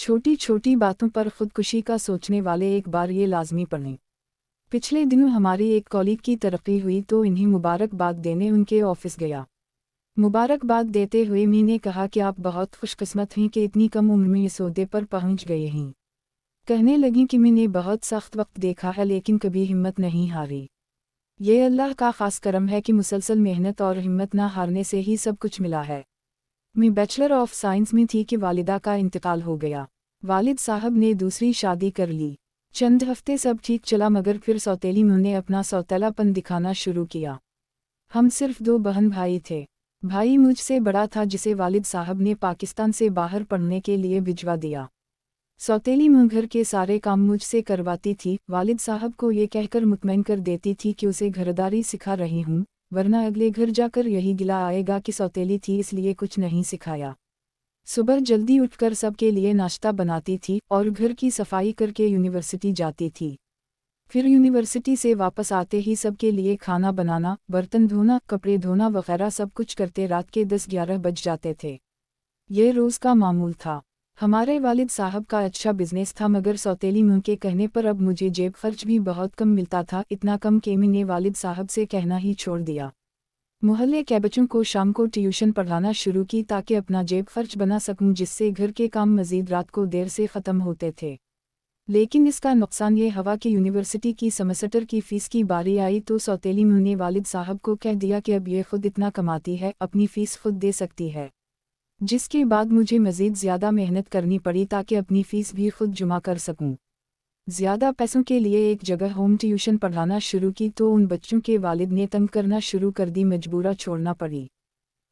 छोटी छोटी बातों पर खुदकुशी का सोचने वाले एक बार ये लाजमी पढ़ें। पिछले दिनों हमारी एक कॉलीग की तरक्की हुई तो इन्हें मुबारकबाद देने उनके ऑफिस गया। मुबारकबाद देते हुए मी ने कहा कि आप बहुत खुशकिस्मत हैं कि इतनी कम उम्र में इस ओहदे पर पहुंच गए हैं। कहने लगी कि मैंने बहुत सख्त वक्त देखा है लेकिन कभी हिम्मत नहीं हारी। ये अल्लाह का खास करम है कि मुसलसल मेहनत और हिम्मत ना हारने से ही सब कुछ मिला है। मैं बैचलर ऑफ साइंस में थी कि वालिदा का इंतकाल हो गया। वालिद साहब ने दूसरी शादी कर ली। चंद हफ्ते सब ठीक चला मगर फिर सौतेली मुँह ने अपना सौतेलापन दिखाना शुरू किया। हम सिर्फ 2 बहन भाई थे। भाई मुझसे बड़ा था जिसे वालिद साहब ने पाकिस्तान से बाहर पढ़ने के लिए भिजवा दिया। सौतेली मुँह घर के सारे काम मुझसे करवाती थी। वालिद साहब को ये कहकर मुतमईन कर देती थी कि उसे घरदारी सिखा रही हूँ, वरना अगले घर जाकर यही गिला आएगा कि सौतेली थी इसलिए कुछ नहीं सिखाया। सुबह जल्दी उठकर सबके लिए नाश्ता बनाती थी और घर की सफाई करके यूनिवर्सिटी जाती थी। फिर यूनिवर्सिटी से वापस आते ही सबके लिए खाना बनाना, बर्तन धोना, कपड़े धोना वगैरह सब कुछ करते रात के 10-11 बज जाते थे। ये रोज़ का मामूल था। हमारे वालिद साहब का अच्छा बिजनेस था मगर सौतेली मुँह के कहने पर अब मुझे जेब खर्च भी बहुत कम मिलता था, इतना कम कि मैंने वालिद साहब से कहना ही छोड़ दिया। मोहल्ले के बच्चों को शाम को ट्यूशन पढ़ाना शुरू की ताकि अपना जेब खर्च बना सकूं, जिससे घर के काम मज़ीद रात को देर से ख़त्म होते थे। लेकिन इसका नुकसान ये हवा कि यूनिवर्सिटी की सेमेस्टर की फ़ीस की बारी आई तो सौतेली मुँह ने वालिद साहब को कह दिया कि अब ये खुद इतना कमाती है, अपनी फ़ीस खुद दे सकती है। जिसके बाद मुझे मज़ीद ज़्यादा मेहनत करनी पड़ी ताकि अपनी फ़ीस भी खुद जमा कर सकूं। ज़्यादा पैसों के लिए एक जगह होम ट्यूशन पढ़ाना शुरू की तो उन बच्चों के वालिद ने तंग करना शुरू कर दी, मजबूरा छोड़ना पड़ी।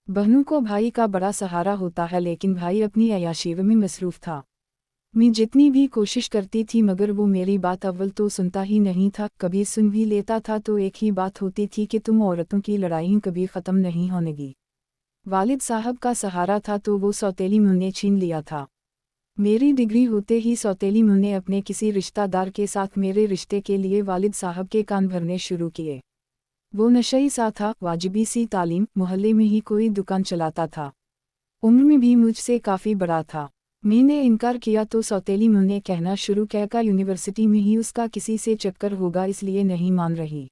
बहनों को भाई का बड़ा सहारा होता है लेकिन भाई अपनी अय्याशी में मसरूफ़ था। मैं जितनी भी कोशिश करती थी मगर वो मेरी बात अव्वल तो सुनता ही नहीं था, कभी सुन भी लेता था तो एक ही बात होती थी कि तुम औरतों की लड़ाई कभी ख़त्म नहीं होनेगी। वालिद साहब का सहारा था तो वो सौतेली मुँह ने छीन लिया था। मेरी डिग्री होते ही सौतेली मुँह ने अपने किसी रिश्तेदार के साथ मेरे रिश्ते के लिए वालिद साहब के कान भरने शुरू किए। वो नशई सा था, वाजिबी सी तालीम, मोहल्ले में ही कोई दुकान चलाता था। उम्र में भी मुझसे काफ़ी बड़ा था। मैंने इनकार किया तो सौतेली मुँह ने कहना शुरू किया यूनिवर्सिटी में ही उसका किसी से चक्कर होगा इसलिए नहीं मान रही।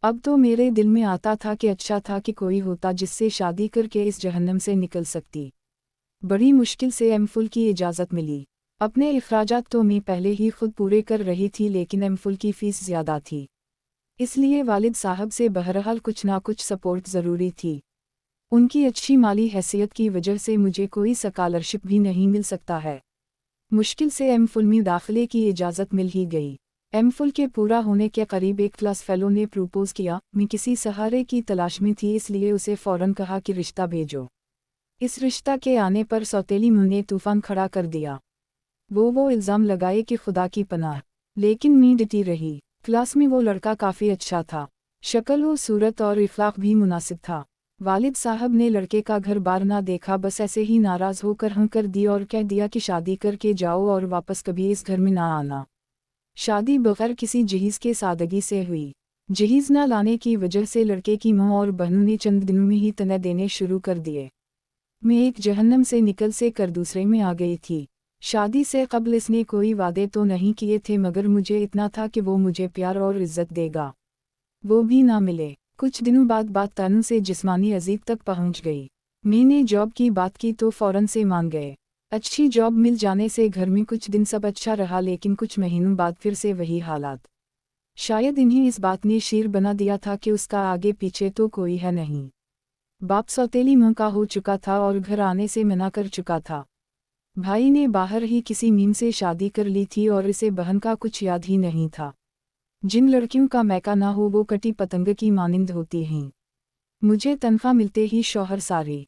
अब तो मेरे दिल में आता था कि अच्छा था कि कोई होता जिससे शादी करके इस जहन्नम से निकल सकती। बड़ी मुश्किल से एमफिल की इजाज़त मिली। अपने इखराजात तो मैं पहले ही खुद पूरे कर रही थी लेकिन एमफिल की फ़ीस ज़्यादा थी, इसलिए वालिद साहब से बहरहाल कुछ ना कुछ सपोर्ट ज़रूरी थी। उनकी अच्छी माली हैसियत की वजह से मुझे कोई स्कॉलरशिप भी नहीं मिल सकता है। मुश्किल से एमफिल में दाखिले की इजाज़त मिल ही गई। एमफिल के पूरा होने के करीब एक क्लास फेलो ने प्रपोज़ किया। मैं किसी सहारे की तलाश में थी इसलिए उसे फ़ौरन कहा कि रिश्ता भेजो। इस रिश्ता के आने पर सौतेली मुँह ने तूफ़ान खड़ा कर दिया। वो इल्ज़ाम लगाए कि खुदा की पनाह, लेकिन मैं डटी रही। क्लास में वो लड़का काफ़ी अच्छा था, शक्ल व सूरत और इखलाक भी मुनासिब था। वालिद साहब ने लड़के का घर बार ना देखा, बस ऐसे ही नाराज़ होकर हाँ कर दी और कह दिया कि शादी करके जाओ और वापस कभी इस घर में ना आना। शादी बगैर किसी जहीज़ के सादगी से हुई। जहीज़ ना लाने की वजह से लड़के की माँ और बहनों ने चंद दिनों में ही तने देने शुरू कर दिए। मैं एक जहन्नम से निकल से कर दूसरे में आ गई थी। शादी से कबल इसने कोई वादे तो नहीं किए थे मगर मुझे इतना था कि वो मुझे प्यार और इज्जत देगा। वो भी ना मिले। कुछ दिनों बाद बात तन से जिस्मानी अजीब तक पहुंच गई। मैंने जॉब की बात की तो फ़ौरन से मान गए। अच्छी जॉब मिल जाने से घर में कुछ दिन सब अच्छा रहा लेकिन कुछ महीनों बाद फिर से वही हालात। शायद इन्हें इस बात ने शीर बना दिया था कि उसका आगे पीछे तो कोई है नहीं। बाप सौतेली मुँह का हो चुका था और घर आने से मना कर चुका था। भाई ने बाहर ही किसी मीम से शादी कर ली थी और इसे बहन का कुछ याद ही नहीं था। जिन लड़कियों का मैका ना हो वो कटी पतंग की मानिंद होती हैं। मुझे तनख्वाह मिलते ही शौहर सारे